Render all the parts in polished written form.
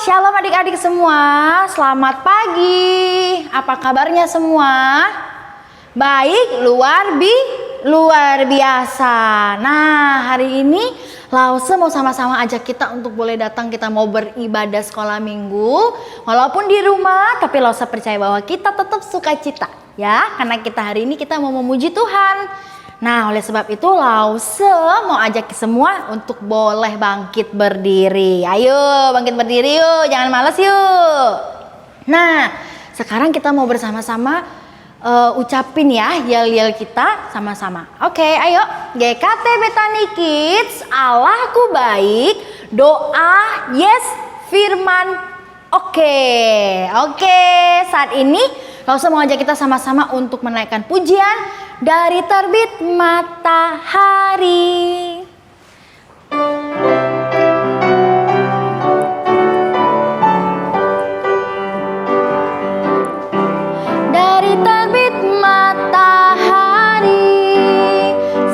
Shalom adik-adik semua, selamat pagi. Apa kabarnya semua? Baik, luar biasa. Nah, hari ini Lause mau sama-sama ajak kita untuk boleh datang, kita mau beribadah sekolah minggu. Walaupun di rumah, tapi Lause percaya bahwa kita tetap sukacita ya, karena kita hari ini kita mau memuji Tuhan. Nah, oleh sebab itu Lause mau ajak semua untuk boleh bangkit berdiri. Ayo bangkit berdiri yuk, jangan males yuk. Nah, sekarang kita mau bersama-sama ucapin ya yel-yel kita sama-sama. Oke, ayo. GKT Betani Kids, Allahku baik, doa yes, firman oke. Saat ini Lause mau ajak kita sama-sama untuk menaikkan pujian dari terbit matahari. Dari terbit matahari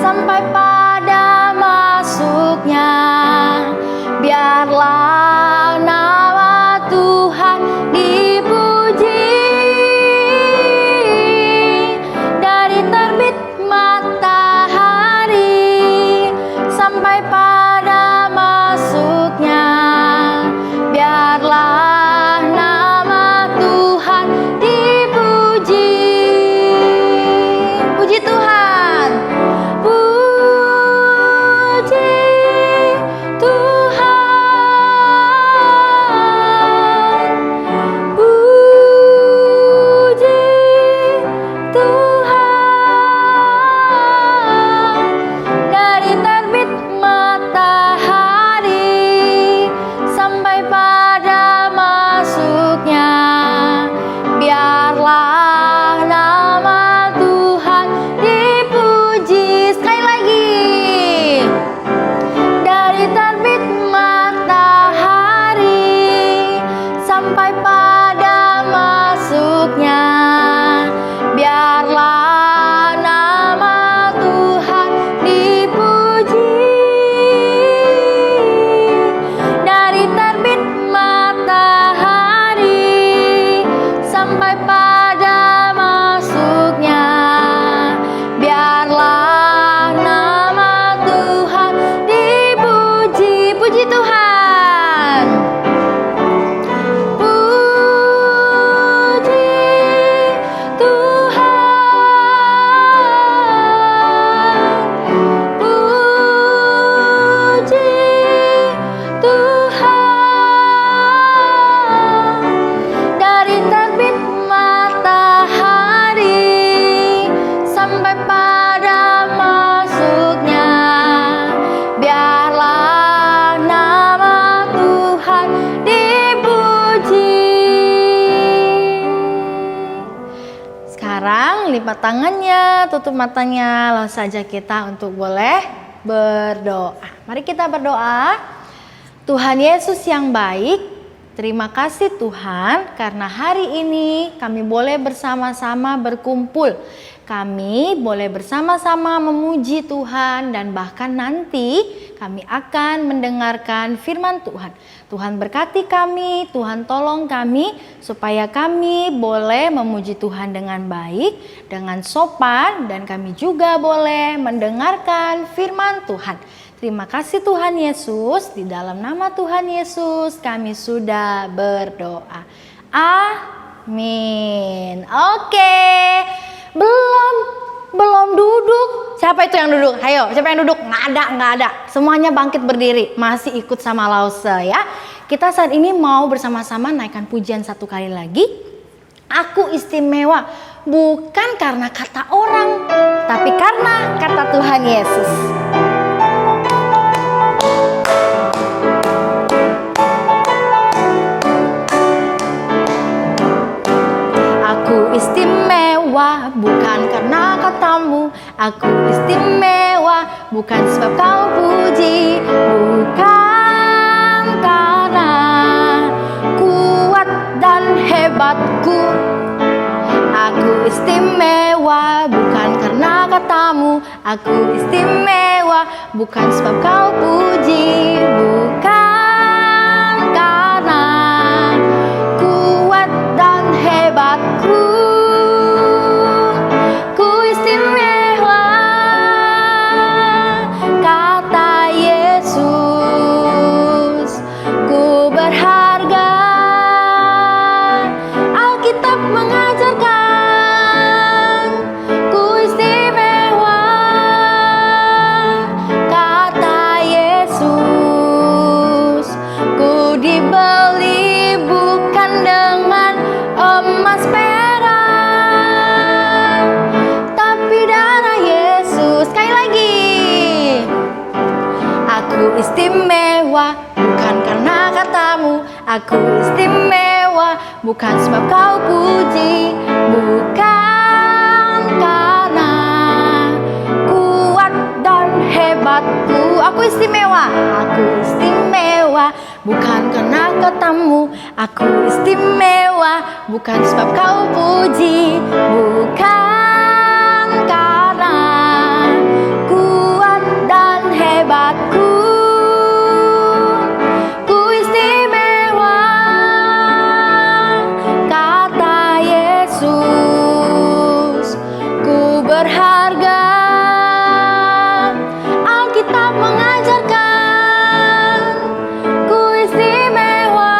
sampai pada masuknya, biarlah nama Tuhan dipuji. Dari terbit matahari sampai pada masuknya, biarlah nama Tuhan dipuji. Puji Tuhan, puji Tuhan, puji Tuhan. Dari terbit matahari sampai pada masuknya, biarlah nama Tuhan dipuji. Sekali lagi. Dari terbit matahari sampai pada masuknya, biarlah nama Tuhan dipuji. Dari terbit matahari sampai pada masuknya, biarlah nama Tuhan dipuji. Puji Tuhan, puji Tuhan, puji Tuhan. Dari terbit matahari sampai pada masuknya, biarlah nama Tuhan dipuji. Sekarang lipat tangannya, tutup matanya, langsung saja kita untuk boleh berdoa. Mari kita berdoa. Tuhan Yesus yang baik, terima kasih Tuhan karena hari ini kami boleh bersama-sama berkumpul. Kami boleh bersama-sama memuji Tuhan dan bahkan nanti kami akan mendengarkan firman Tuhan. Tuhan berkati kami, Tuhan tolong kami supaya kami boleh memuji Tuhan dengan baik, dengan sopan, dan kami juga boleh mendengarkan firman Tuhan. Terima kasih Tuhan Yesus, di dalam nama Tuhan Yesus kami sudah berdoa. Amin. Oke, belum duduk. Siapa itu yang duduk? Ayo, siapa yang duduk? Nggak ada. Semuanya bangkit berdiri, masih ikut sama Lause ya. Kita saat ini mau bersama-sama naikkan pujian satu kali lagi. Aku istimewa, bukan karena kata orang, tapi karena kata Tuhan Yesus. Aku istimewa bukan karena katamu. Aku istimewa bukan sebab kau puji. Bukan karena kuat dan hebatku. Aku istimewa bukan karena katamu. Aku istimewa bukan sebab kau puji. Bukan karena Aku istimewa bukan sebab kau puji, bukan karena kuat dan hebatku. Aku istimewa bukan karena katamu. Aku istimewa bukan sebab kau puji, bukan karena kuat dan hebatku. Ku istimewa, kata Yesus. Ku berharga, Alkitab mengajarkan. Ku istimewa,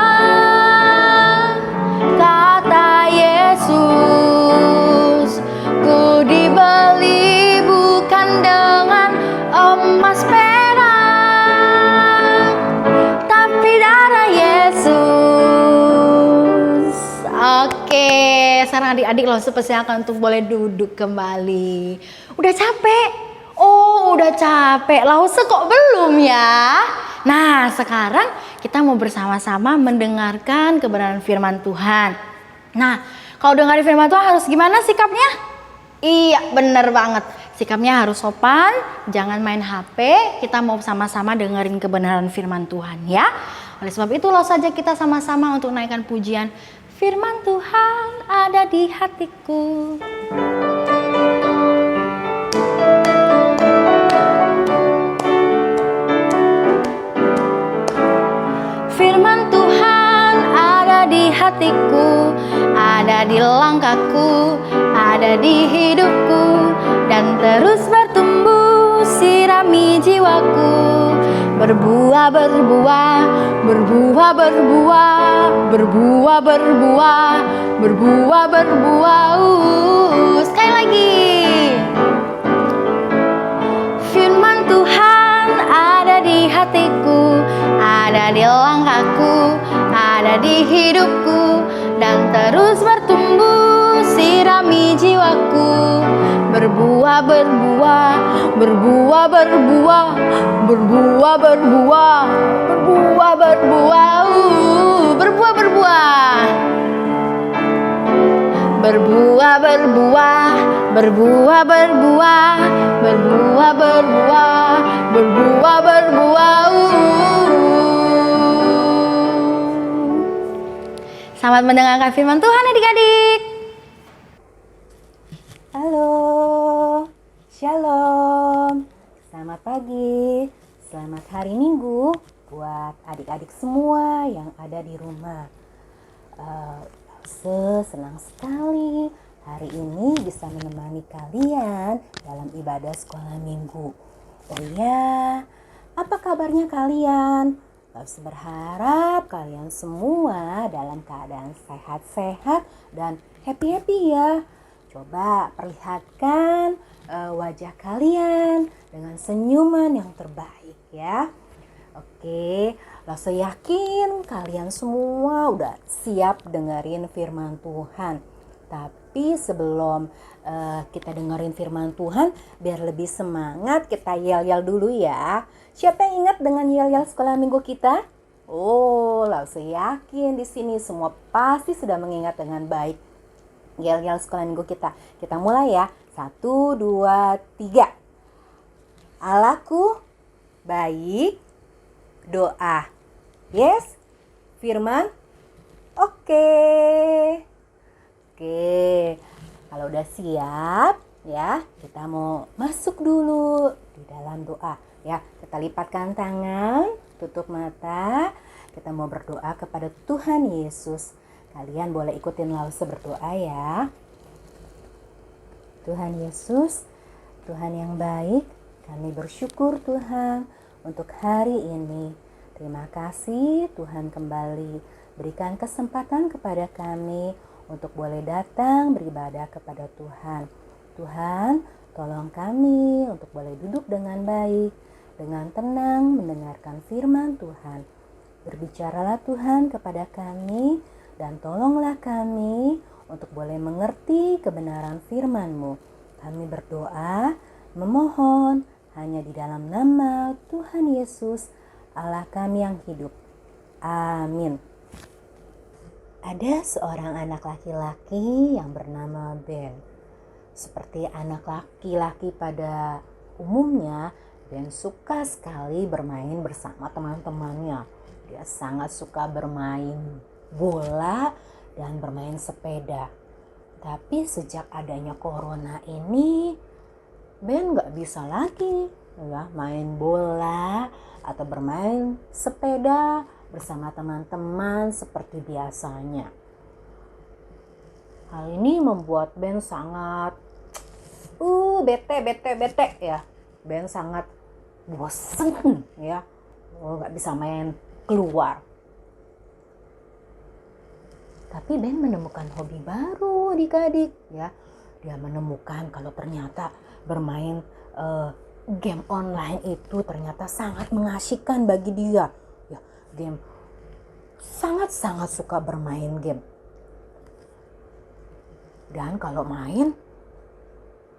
kata Yesus. Ku dibeli bukan dengan emas perak, tapi darah Yesus. Oke, sekarang adik-adik langsung persilakan untuk boleh duduk kembali. Udah capek? Oh, udah capek. Lause kok belum ya? Nah, sekarang kita mau bersama-sama mendengarkan kebenaran firman Tuhan. Nah, kalau dengar firman Tuhan harus gimana sikapnya? Iya, bener banget. Sikapnya harus sopan, jangan main HP. Kita mau sama-sama dengerin kebenaran firman Tuhan ya. Oleh sebab itu, langsung saja kita sama-sama untuk naikkan pujian. Firman Tuhan ada di hatiku. Firman Tuhan ada di hatiku, ada di langkahku, ada di hidupku, dan terus bertumbuh sirami jiwaku. Berbuah, berbuah, berbuah, berbuah, berbuah, berbuah, berbuah, berbuah. Sekali lagi. Firman Tuhan ada di hatiku, ada di langkahku, ada di hidupku, dan terus bertumbuh sirami jiwaku. Berbuah, berbuah, berbuah, berbuah, berbuah, berbuah, berbuah, berbuah, berbuah, berbuah. Berbuah, berbuah, berbuah, berbuah, berbuah, berbuah, berbuah, berbuah. Selamat mendengarkan firman Tuhan adik-adik. Halo, shalom, selamat pagi, selamat hari Minggu buat adik-adik semua yang ada di rumah. Senang sekali hari ini bisa menemani kalian dalam ibadah sekolah minggu. Oh ya, apa kabarnya kalian? Lalu berharap kalian semua dalam keadaan sehat-sehat dan happy-happy ya. Coba perlihatkan wajah kalian dengan senyuman yang terbaik ya. Oke, langsung yakin kalian semua udah siap dengerin firman Tuhan. Tapi sebelum kita dengerin firman Tuhan, biar lebih semangat kita yel-yel dulu ya. Siapa yang ingat dengan yel-yel sekolah minggu kita? Oh, langsung yakin di sini semua pasti sudah mengingat dengan baik yel-yel sekolah minggu kita. Kita mulai ya. 1, 2, 3. Allahku baik, doa. Yes? Firman? Oke. Kalau udah siap ya, kita mau masuk dulu di dalam doa ya. Kita lipatkan tangan, tutup mata. Kita mau berdoa kepada Tuhan Yesus. Kalian boleh ikutin Lause berdoa ya. Tuhan Yesus, Tuhan yang baik, kami bersyukur Tuhan untuk hari ini. Terima kasih Tuhan kembali berikan kesempatan kepada kami untuk boleh datang beribadah kepada Tuhan. Tuhan, tolong kami untuk boleh duduk dengan baik, dengan tenang mendengarkan firman Tuhan. Berbicaralah Tuhan kepada kami dan tolonglah kami untuk boleh mengerti kebenaran firman-Mu. Kami berdoa, memohon hanya di dalam nama Tuhan Yesus, Allah kami yang hidup. Amin. Ada seorang anak laki-laki yang bernama Ben. Seperti anak laki-laki pada umumnya, Ben suka sekali bermain bersama teman-temannya. Dia sangat suka bermain bola dan bermain sepeda. Tapi sejak adanya corona ini, Ben gak bisa lagi ya main bola atau bermain sepeda bersama teman-teman seperti biasanya. Hal ini membuat Ben sangat bete ya. Ben sangat bosen ya. Gak bisa main keluar. Tapi Ben menemukan hobi baru adik-adik ya. Dia menemukan kalau ternyata bermain game online itu ternyata sangat mengasyikkan bagi dia. Ya, game sangat-sangat suka bermain game. Dan kalau main,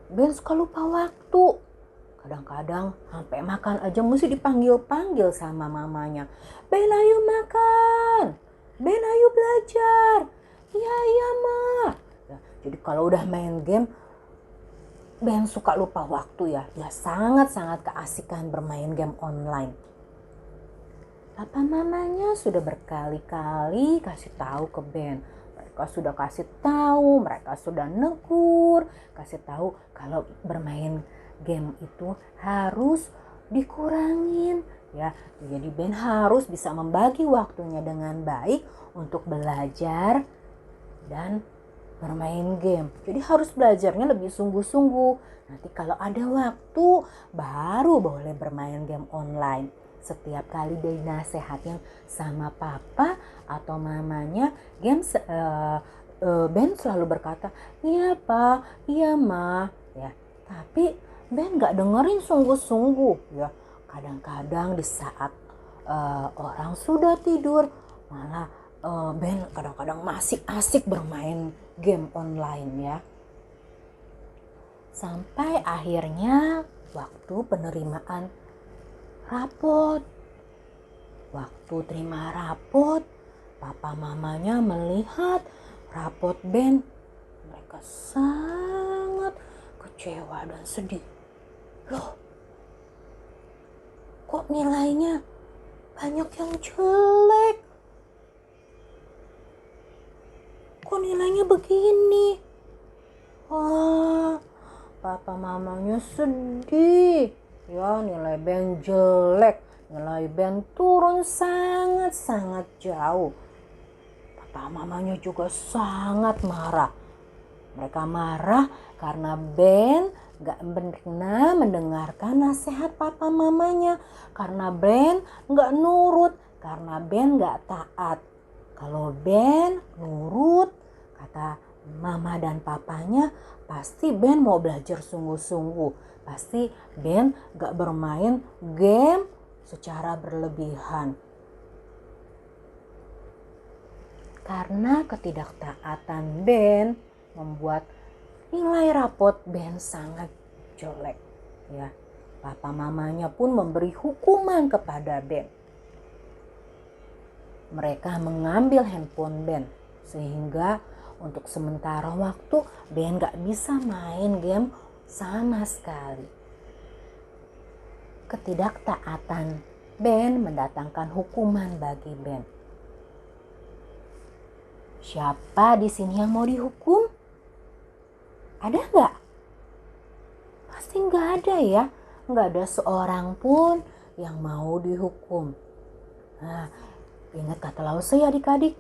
Ben suka lupa waktu. Kadang-kadang sampai makan aja mesti dipanggil-panggil sama mamanya. Ben ayo makan, Ben ayo belajar. Iya ma. Ya, jadi kalau udah main game, Ben suka lupa waktu ya. Dia sangat-sangat keasikan bermain game online. Papa mamanya sudah berkali-kali kasih tahu ke Ben. Mereka sudah kasih tahu, mereka sudah negur, kasih tahu kalau bermain game itu harus dikurangin ya. Jadi Ben harus bisa membagi waktunya dengan baik untuk belajar dan bermain game. Jadi harus belajarnya lebih sungguh-sungguh. Nanti kalau ada waktu baru boleh bermain game online. Setiap kali dinasehatin sama papa atau mamanya, Ben selalu berkata, iya pak, iya ma. Ya, tapi Ben gak dengerin sungguh-sungguh. Ya, kadang-kadang di saat orang sudah tidur, malah Ben kadang-kadang masih asik bermain game online ya. Sampai akhirnya waktu penerimaan rapot. Waktu terima rapot, papa mamanya melihat rapot Ben. Mereka sangat kecewa dan sedih. Loh, kok nilainya banyak yang jelek? Kok nilainya begini? Wah, papa mamanya sedih. Ya, nilai Ben jelek. Nilai Ben turun sangat-sangat jauh. Papa mamanya juga sangat marah. Mereka marah karena Ben gak pernah mendengarkan nasihat papa mamanya. Karena Ben gak nurut. Karena Ben gak taat. Kalau Ben nurut, kata mama dan papanya, pasti Ben mau belajar sungguh-sungguh. Pasti Ben gak bermain game secara berlebihan. Karena ketidaktaatan Ben membuat nilai rapot Ben sangat jelek. Ya, papa mamanya pun memberi hukuman kepada Ben. Mereka mengambil handphone Ben sehingga untuk sementara waktu Ben gak bisa main game sama sekali. Ketidaktaatan Ben mendatangkan hukuman bagi Ben. Siapa di sini yang mau dihukum? Ada nggak? Pasti nggak ada ya. Nggak ada seorang pun yang mau dihukum. Nah, ingat kata Lause ya adik-adik.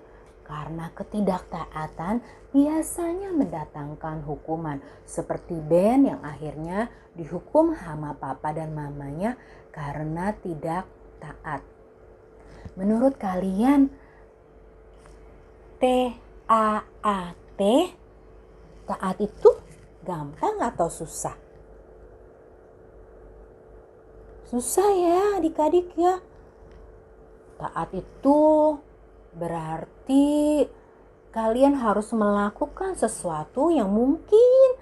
Karena ketidaktaatan biasanya mendatangkan hukuman. Seperti Ben yang akhirnya dihukum sama papa dan mamanya karena tidak taat. Menurut kalian, T-A-A-T, taat itu gampang atau susah? Susah ya adik-adik ya. Taat itu berarti kalian harus melakukan sesuatu yang mungkin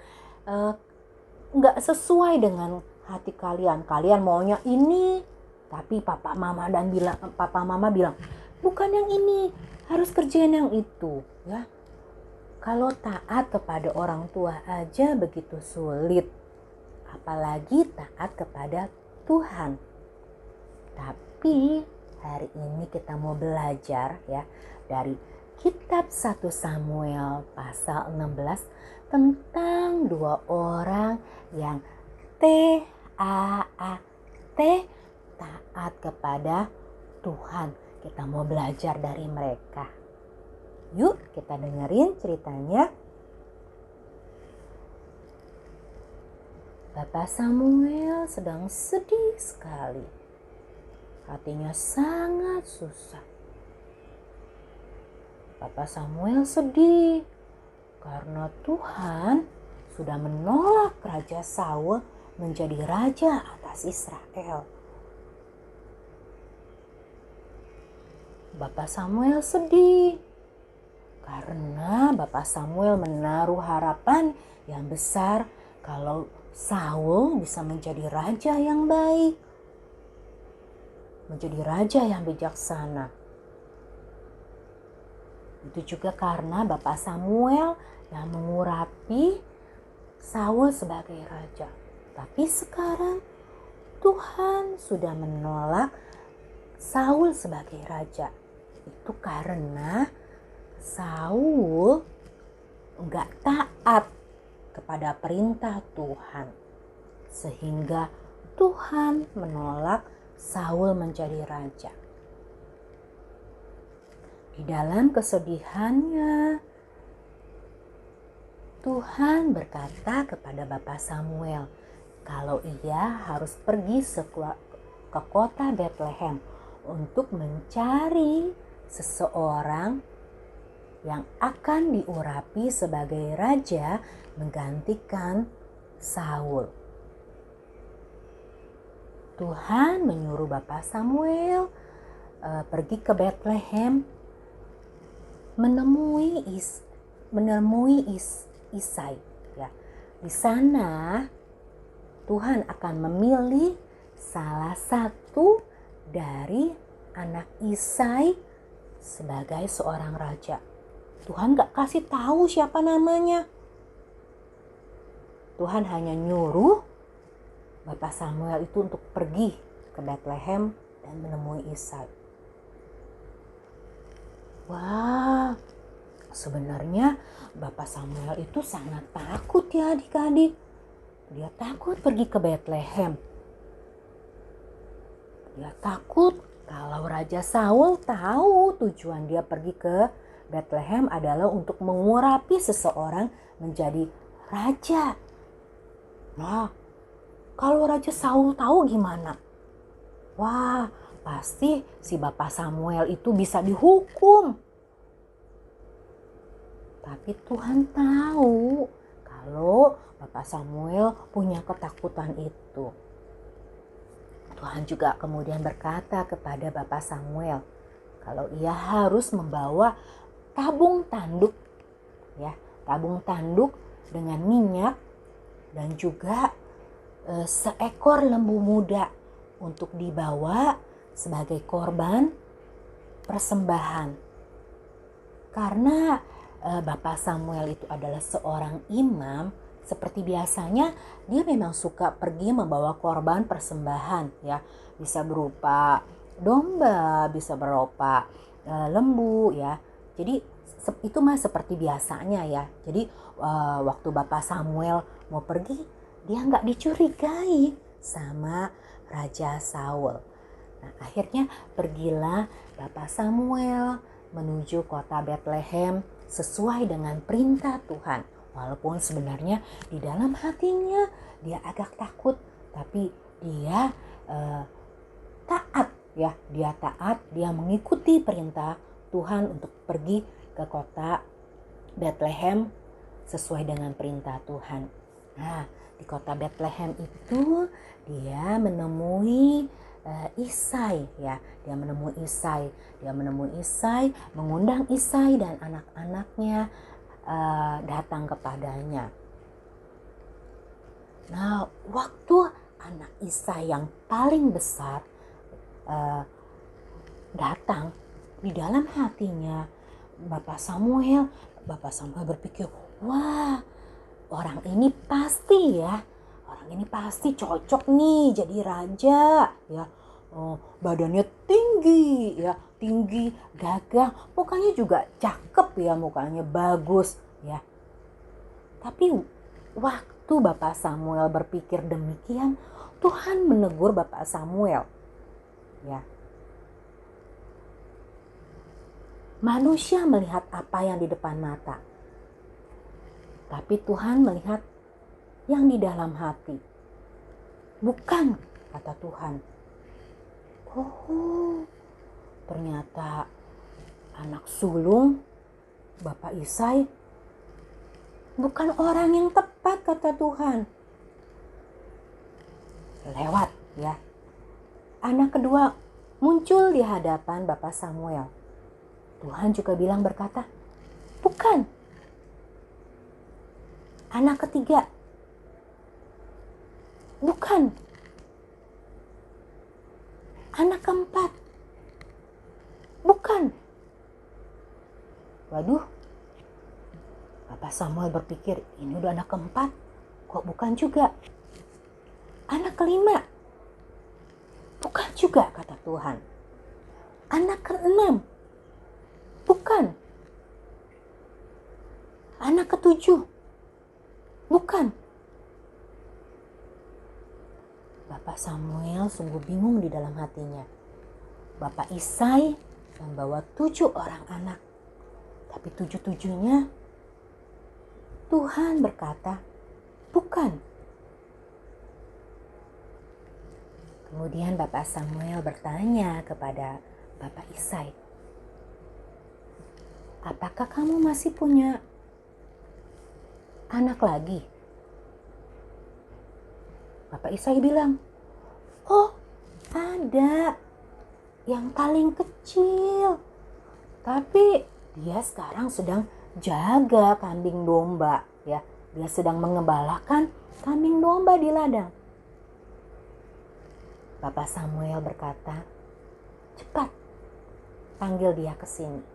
nggak sesuai dengan hati kalian. Kalian maunya ini, tapi papa mama bilang bukan yang ini. harus kerjain yang itu ya. Kalau taat kepada orang tua aja begitu sulit, apalagi taat kepada Tuhan. Tapi hari ini kita mau belajar ya dari kitab 1 Samuel pasal 16 tentang dua orang yang T-A-A-T, taat kepada Tuhan. Kita mau belajar dari mereka. Yuk kita dengerin ceritanya. Bapak Samuel sedang sedih sekali. Hatinya sangat susah. Bapak Samuel sedih karena Tuhan sudah menolak Raja Saul menjadi raja atas Israel. Bapak Samuel sedih karena Bapak Samuel menaruh harapan yang besar kalau Saul bisa menjadi raja yang baik, menjadi raja yang bijaksana. Itu juga karena Bapak Samuel yang mengurapi Saul sebagai raja. Tapi sekarang Tuhan sudah menolak Saul sebagai raja. Itu karena Saul enggak taat kepada perintah Tuhan. Sehingga Tuhan menolak Saul menjadi raja. Di dalam kesedihannya, Tuhan berkata kepada Bapak Samuel kalau ia harus pergi ke kota Bethlehem untuk mencari seseorang yang akan diurapi sebagai raja menggantikan Saul. Tuhan menyuruh Bapak Samuel pergi ke Bethlehem menemui Isai. Ya. Di sana Tuhan akan memilih salah satu dari anak Isai sebagai seorang raja. Tuhan gak kasih tahu siapa namanya. Tuhan hanya nyuruh Bapak Samuel itu untuk pergi ke Bethlehem dan menemui Isai. Wah, sebenarnya Bapak Samuel itu sangat takut ya adik-adik. Dia takut pergi ke Bethlehem. Dia takut kalau Raja Saul tahu tujuan dia pergi ke Bethlehem adalah untuk mengurapi seseorang menjadi raja. Nah, kalau Raja Saul tahu gimana? Wah, pasti si Bapak Samuel itu bisa dihukum. Tapi Tuhan tahu kalau Bapak Samuel punya ketakutan itu. Tuhan juga kemudian berkata kepada Bapak Samuel kalau ia harus membawa tabung tanduk dengan minyak dan juga seekor lembu muda untuk dibawa sebagai korban persembahan. Karena Bapak Samuel itu adalah seorang imam, seperti biasanya dia memang suka pergi membawa korban persembahan ya, bisa berupa domba, bisa berupa lembu ya. Jadi itu mah seperti biasanya ya. Jadi waktu Bapak Samuel mau pergi, dia nggak dicurigai sama Raja Saul. Nah, akhirnya pergilah Bapak Samuel menuju kota Bethlehem sesuai dengan perintah Tuhan. Walaupun sebenarnya di dalam hatinya dia agak takut, tapi dia taat ya. Dia mengikuti perintah Tuhan untuk pergi ke kota Bethlehem sesuai dengan perintah Tuhan. Nah, di kota Bethlehem itu dia menemui Isai ya. Dia menemui Isai, mengundang Isai dan anak-anaknya datang kepadanya. Nah, waktu anak Isai yang paling besar datang, Di dalam hatinya Bapak Samuel berpikir, wah, orang ini pasti cocok nih jadi raja ya. Badannya tinggi ya, gagah, mukanya juga cakep ya, mukanya bagus ya. Tapi waktu Bapak Samuel berpikir demikian, Tuhan menegur Bapak Samuel ya. Manusia melihat apa yang di depan mata, tapi Tuhan melihat yang di dalam hati. Bukan, kata Tuhan. Oh, ternyata anak sulung Bapak Isai bukan orang yang tepat, kata Tuhan. Lewat ya. Anak kedua muncul di hadapan Bapak Samuel. Tuhan juga berkata, bukan. Anak ketiga, bukan. Anak keempat, bukan. Waduh, Bapak Samuel berpikir, ini udah anak keempat, kok bukan juga. Anak kelima, bukan juga, kata Tuhan. Anak keenam, bukan. Anak ketujuh, bukan. Bapak Samuel sungguh bingung di dalam hatinya. Bapak Isai membawa 7 orang anak, tapi 7-7-nya Tuhan berkata, bukan. Kemudian Bapak Samuel bertanya kepada Bapak Isai, apakah kamu masih punya anak lagi? Bapak Isai bilang, oh ada, yang paling kecil. Tapi dia sekarang sedang jaga kambing domba ya. Dia sedang mengembalakan kambing domba di ladang. Bapak Samuel berkata, cepat panggil dia ke sini.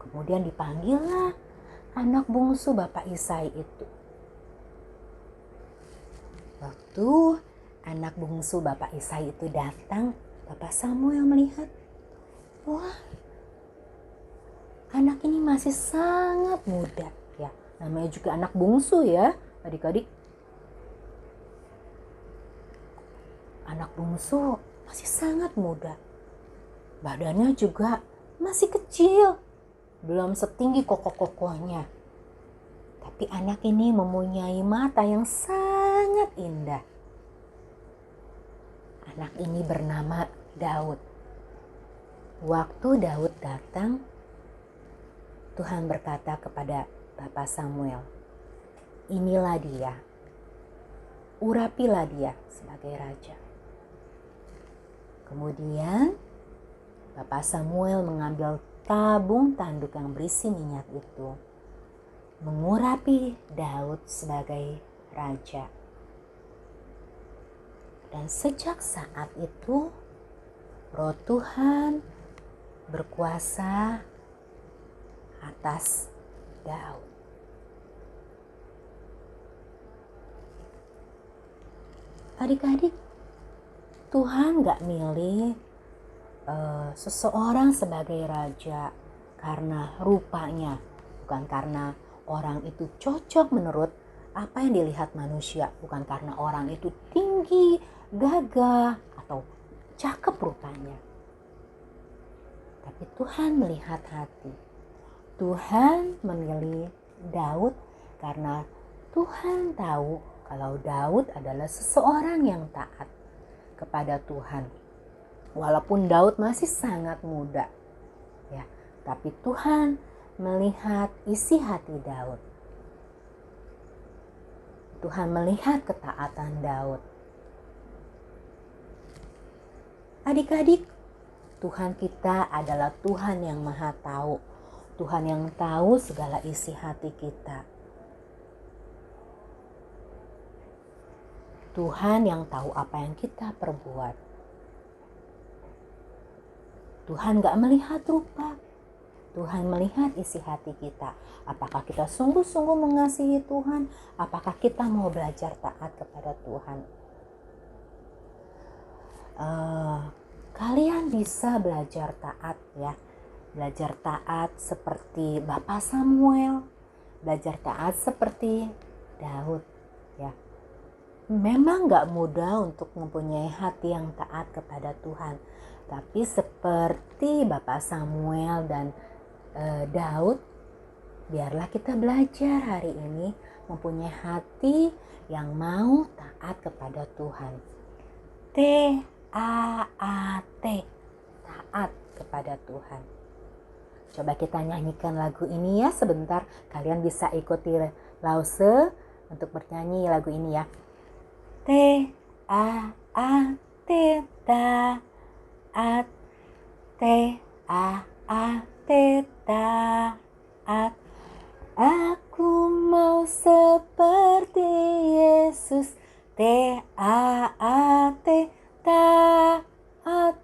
Kemudian dipanggillah anak bungsu Bapak Isai itu. Waktu anak bungsu Bapak Isai itu datang, Bapak Samuel melihat, wah, anak ini masih sangat muda ya. Namanya juga anak bungsu ya, adik-adik. Anak bungsu masih sangat muda. Badannya juga masih kecil, belum setinggi kokoh-kokohnya. Tapi anak ini mempunyai mata yang sangat indah. Anak ini bernama Daud. Waktu Daud datang, Tuhan berkata kepada Bapak Samuel, inilah dia, urapilah dia sebagai raja. Kemudian Bapak Samuel mengambil tabung tanduk yang berisi minyak itu, mengurapi Daud sebagai raja. Dan sejak saat itu, Roh Tuhan berkuasa atas Daud. Adik-adik, Tuhan gak milih seseorang sebagai raja karena rupanya, bukan karena orang itu cocok menurut apa yang dilihat manusia, bukan karena orang itu tinggi, gagah, atau cakep rupanya. Tapi Tuhan melihat hati. Tuhan memilih Daud karena Tuhan tahu kalau Daud adalah seseorang yang taat kepada Tuhan. Walaupun Daud masih sangat muda, ya, tapi Tuhan melihat isi hati Daud. Tuhan melihat ketaatan Daud. Adik-adik, Tuhan kita adalah Tuhan yang Maha Tahu. Tuhan yang tahu segala isi hati kita. Tuhan yang tahu apa yang kita perbuat. Tuhan gak melihat rupa. Tuhan melihat isi hati kita. Apakah kita sungguh-sungguh mengasihi Tuhan? Apakah kita mau belajar taat kepada Tuhan? Kalian bisa belajar taat ya. Belajar taat seperti Bapak Samuel. Belajar taat seperti Daud ya. Memang gak mudah untuk mempunyai hati yang taat kepada Tuhan. Tapi seperti Bapak Samuel dan Daud, biarlah kita belajar hari ini mempunyai hati yang mau taat kepada Tuhan. T-A-A-T, taat kepada Tuhan. Coba kita nyanyikan lagu ini ya sebentar. Kalian bisa ikuti Lause untuk bernyanyi lagu ini ya. T-A-A-T, taat, T-A-A-T, taat. Aku mau seperti Yesus. T-A-A-T, taat.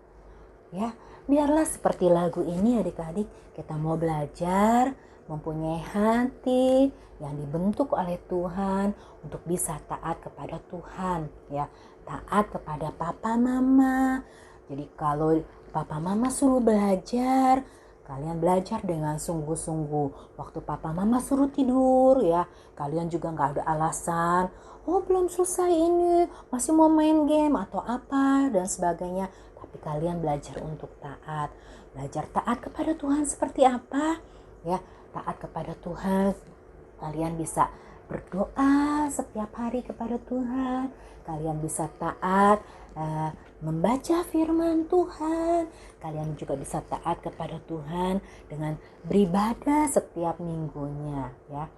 Ya, biarlah seperti lagu ini adik-adik, kita mau belajar mempunyai hati yang dibentuk oleh Tuhan untuk bisa taat kepada Tuhan ya. Taat kepada papa mama. Jadi kalau papa mama suruh belajar, kalian belajar dengan sungguh-sungguh. Waktu papa mama suruh tidur ya, kalian juga gak ada alasan, oh belum selesai ini, masih mau main game atau apa dan sebagainya. Tapi kalian belajar untuk taat. Belajar taat kepada Tuhan seperti apa ya. Taat kepada Tuhan, kalian bisa berdoa setiap hari kepada Tuhan. Kalian bisa taat membaca firman Tuhan. Kalian juga bisa taat kepada Tuhan dengan beribadah setiap minggunya ya.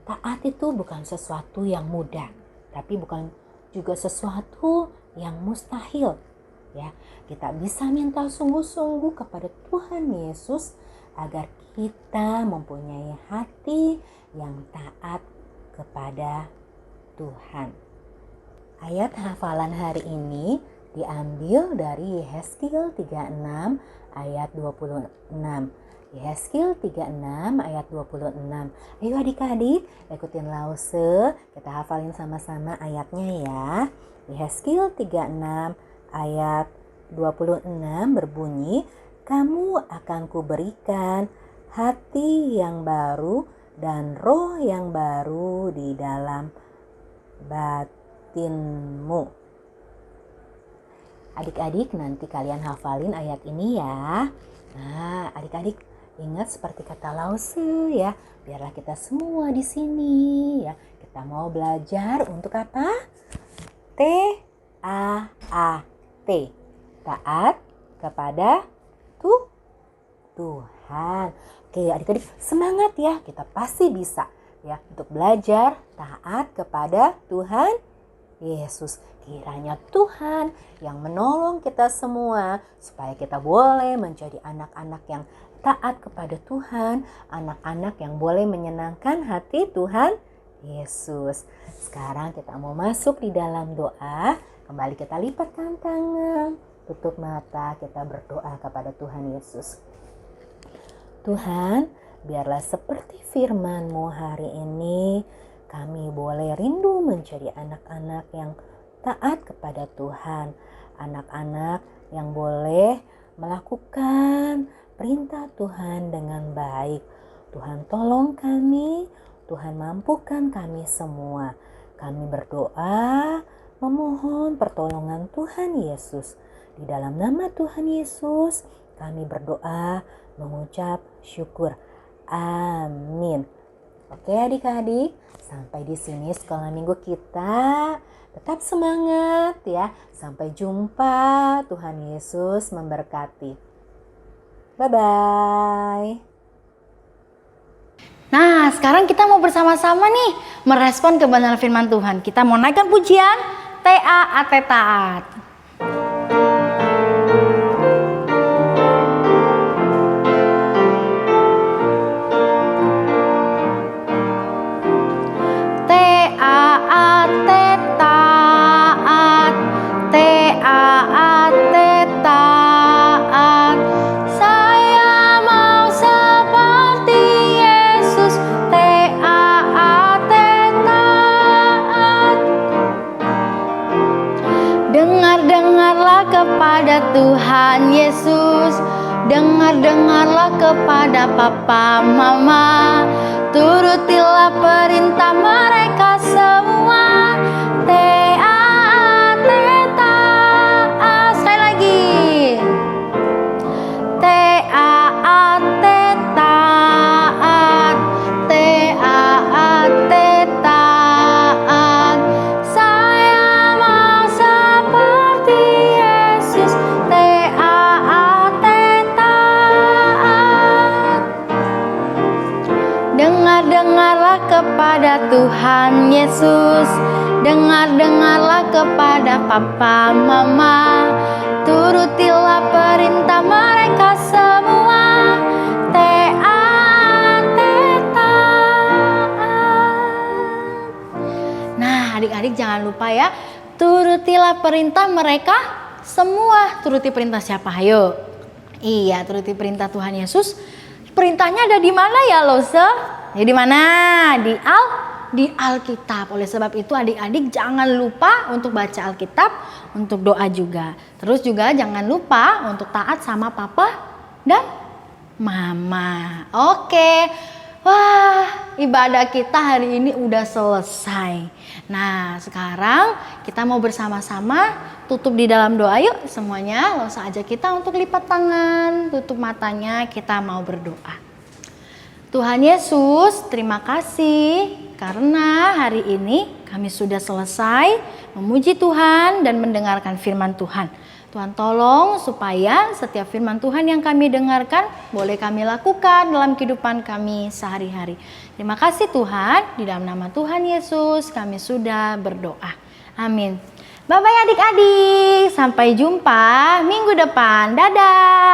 Taat itu bukan sesuatu yang mudah, tapi bukan juga sesuatu yang mustahil ya. Kita bisa minta sungguh-sungguh kepada Tuhan Yesus agar kita mempunyai hati yang taat kepada Tuhan. Ayat hafalan hari ini diambil dari Yehezkiel 36 ayat 26. Yehezkiel 36 ayat 26. Ayo adik-adik ikutin Lause, kita hafalin sama-sama ayatnya ya. Yehezkiel 36 ayat 26 berbunyi, kamu akan kuberikan hati yang baru dan roh yang baru di dalam batinmu. Adik-adik nanti kalian hafalin ayat ini ya. Nah, adik-adik ingat seperti kata Lause ya. Biarlah kita semua di sini ya. Kita mau belajar untuk apa? T-A-A-T. Taat kepada Tuhan. Oke adik-adik semangat ya. Kita pasti bisa ya untuk belajar taat kepada Tuhan Yesus. Kiranya Tuhan yang menolong kita semua supaya kita boleh menjadi anak-anak yang taat kepada Tuhan, anak-anak yang boleh menyenangkan hati Tuhan Yesus. Sekarang kita mau masuk di dalam doa. Kembali kita lipatkan tangan, tutup mata, kita berdoa kepada Tuhan Yesus. Tuhan, biarlah seperti firman-Mu hari ini, kami boleh rindu menjadi anak-anak yang taat kepada Tuhan. Anak-anak yang boleh melakukan perintah Tuhan dengan baik. Tuhan tolong kami, Tuhan mampukan kami semua. Kami berdoa, memohon pertolongan Tuhan Yesus. Di dalam nama Tuhan Yesus, kami berdoa, mengucap syukur. Amin. Oke adik-adik, sampai di sini sekolah minggu kita. Tetap semangat ya. Sampai jumpa. Tuhan Yesus memberkati. Bye-bye. Nah, sekarang kita mau bersama-sama nih merespon kebenaran firman Tuhan. Kita mau naikkan pujian T-A-A-T, taat. T-A-A-T, taat. Yesus. Dengar-dengarlah kepada papa mama, turutilah perintah mereka semua. Taat, taat. Sekali lagi. Taat, taat. Taat, taat. Saya mau seperti Yesus. Taat, taat. Dengar-dengarlah kepada Tuhan Yesus. Dengar-dengarlah kepada papa mama, turutilah perintah mereka semua. Taat, taat. Nah, adik-adik jangan lupa ya, turutilah perintah mereka semua. Turuti perintah siapa? Ayo. Iya, turuti perintah Tuhan Yesus. Perintahnya ada di mana ya, Lose? Ya di mana? Di Alkitab. Oleh sebab itu adik-adik jangan lupa untuk baca Alkitab, untuk doa juga. Terus juga jangan lupa untuk taat sama papa dan mama. Oke. Wah, ibadah kita hari ini udah selesai. Nah, sekarang kita mau bersama-sama tutup di dalam doa yuk semuanya. Langsung aja kita untuk lipat tangan, tutup matanya, kita mau berdoa. Tuhan Yesus, terima kasih karena hari ini kami sudah selesai memuji Tuhan dan mendengarkan firman Tuhan. Tuhan tolong supaya setiap firman Tuhan yang kami dengarkan boleh kami lakukan dalam kehidupan kami sehari-hari. Terima kasih Tuhan, di dalam nama Tuhan Yesus kami sudah berdoa. Amin. Bye-bye adik-adik, sampai jumpa minggu depan. Dadah.